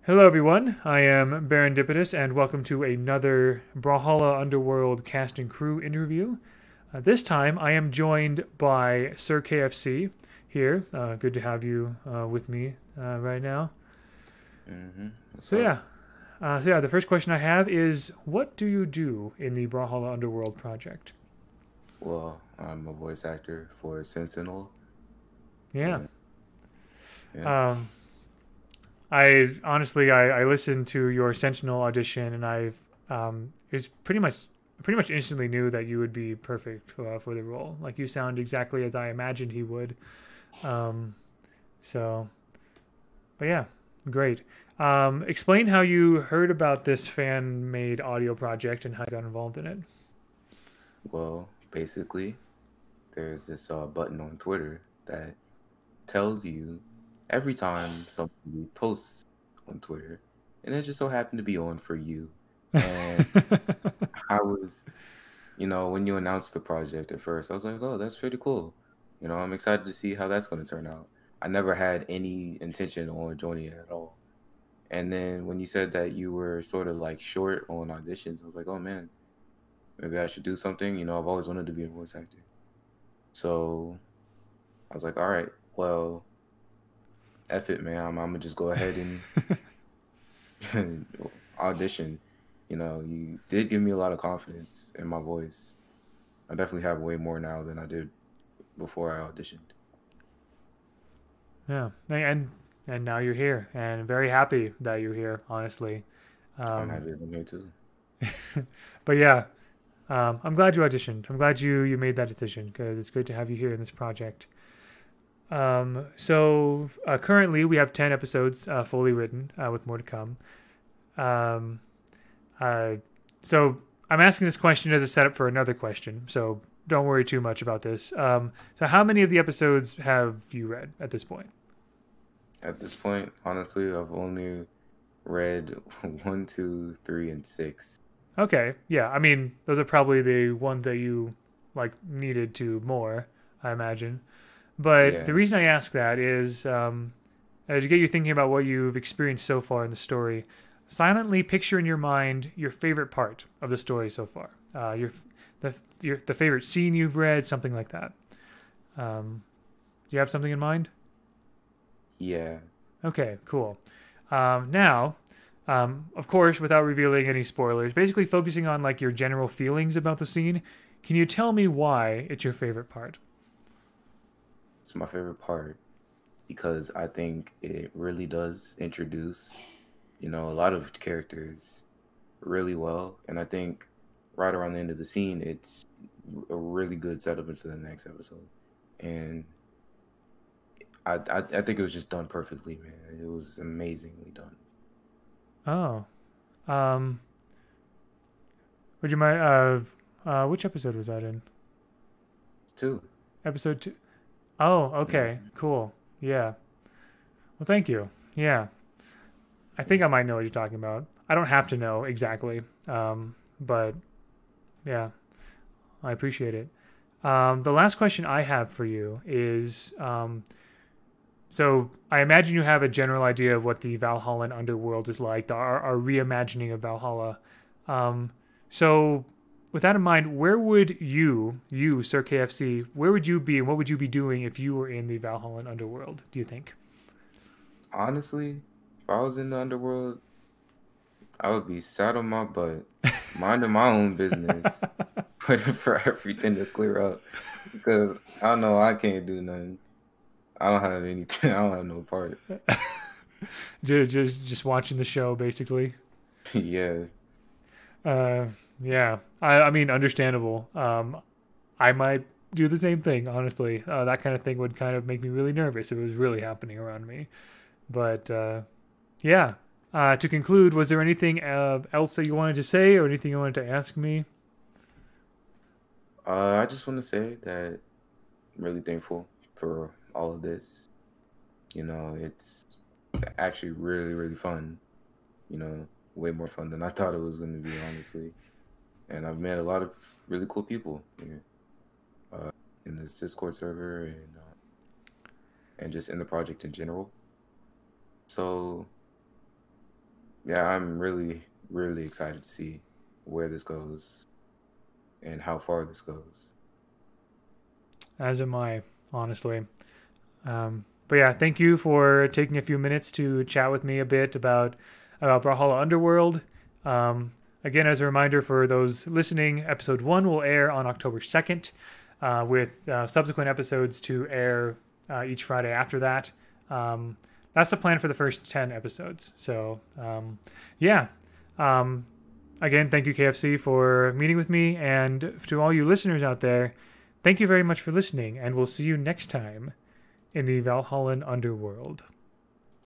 Hello, everyone. I am Barondipitus, and welcome to another Brawlhalla Underworld cast and crew interview. This time, I am joined by SirKFC here. Good to have you with me right now. What's So up? yeah, the first question I have is, what do you do in the Brawlhalla Underworld project? Well, I'm a voice actor for Sentinel. Yeah. Yeah, yeah. Um, I listened to your Sentinel audition, and it was pretty much instantly knew that you would be perfect for the role. Like you sound exactly as I imagined he would. Um, so, but yeah, great. Explain how you heard about this fan-made audio project and how you got involved in it. Well, basically, there's this button on Twitter that tells you every time somebody posts on Twitter, and it just so happened to be on for you. And I was, when you announced the project at first, I was like, oh, that's pretty cool. I'm excited to see how that's going to turn out. I never had any intention on joining it at all. And then when you said that you were sort of like short on auditions, I was like, oh man, maybe I should do something. I've always wanted to be a voice actor. So I was like, all right, well, F it, man. I'm gonna just go ahead and audition. You did give me a lot of confidence in my voice. I definitely have way more now than I did before I auditioned. Yeah, and now you're here, and very happy that you're here. Honestly, I'm um, happy to be here too. but yeah, I'm glad you auditioned. I'm glad you made that decision because it's great to have you here in this project. Currently we have 10 episodes fully written with more to come. Um, uh, so I'm asking this question as a setup for another question. So don't worry too much about this. So how many of the episodes have you read at this point? At this point, honestly, I've only read one, two, three, and six. Okay, yeah. I mean, those are probably the one that you like needed to more, I imagine. But the Yeah. reason I ask that is to get you thinking about what you've experienced so far in the story. Silently picture in your mind your favorite part of the story so far. The favorite scene you've read, something like that. Do you have something in mind? Yeah. Okay, cool. Now, of course, without revealing any spoilers, basically focusing on like your general feelings about the scene. Can you tell me why it's your favorite part? It's my favorite part because I think it really does introduce, a lot of characters really well. And I think right around the end of the scene, it's a really good setup into the next episode. And I think it was just done perfectly, man. It was amazingly done. Oh, um, would you mind? Which episode was that in? It's two. Episode two. Oh, okay, Mhm. cool. Yeah. Well, thank you. Yeah, I think I might know what you're talking about. I don't have to know exactly, but yeah, I appreciate it. The last question I have for you is so I imagine you have a general idea of what the Valhalla underworld is like, our reimagining of Valhalla. Um, so, with that in mind, where would Sir KFC, where would you be and what would you be doing if you were in the Valhalla underworld, do you think? Honestly, if I was in the underworld, I would be sat on my butt, minding my own business, waiting for everything to clear up. Because I know I can't do nothing. I don't have anything. I don't have no part. just watching the show, basically. Yeah. Uh, yeah, I mean, understandable. I might do the same thing, honestly. That kind of thing would kind of make me really nervous if it was really happening around me. But yeah. To conclude, was there anything else that you wanted to say or anything you wanted to ask me? I just want to say that I'm really thankful for all of this. It's actually really, really fun. Way more fun than I thought it was going to be, honestly. And I've met a lot of really cool people here uh, in this Discord server and just in the project in general. So Yeah, I'm really, really excited to see where this goes and how far this goes. As am I, honestly. But yeah, thank you for taking a few minutes to chat with me a bit about Brawlhalla Underworld. Again, as a reminder for those listening, episode 1 will air on October 2nd, with subsequent episodes to air each Friday after that. That's the plan for the first 10 episodes. So, yeah. Again, thank you, KFC, for meeting with me. And to all you listeners out there, thank you very much for listening. And we'll see you next time in the Valhallan Underworld.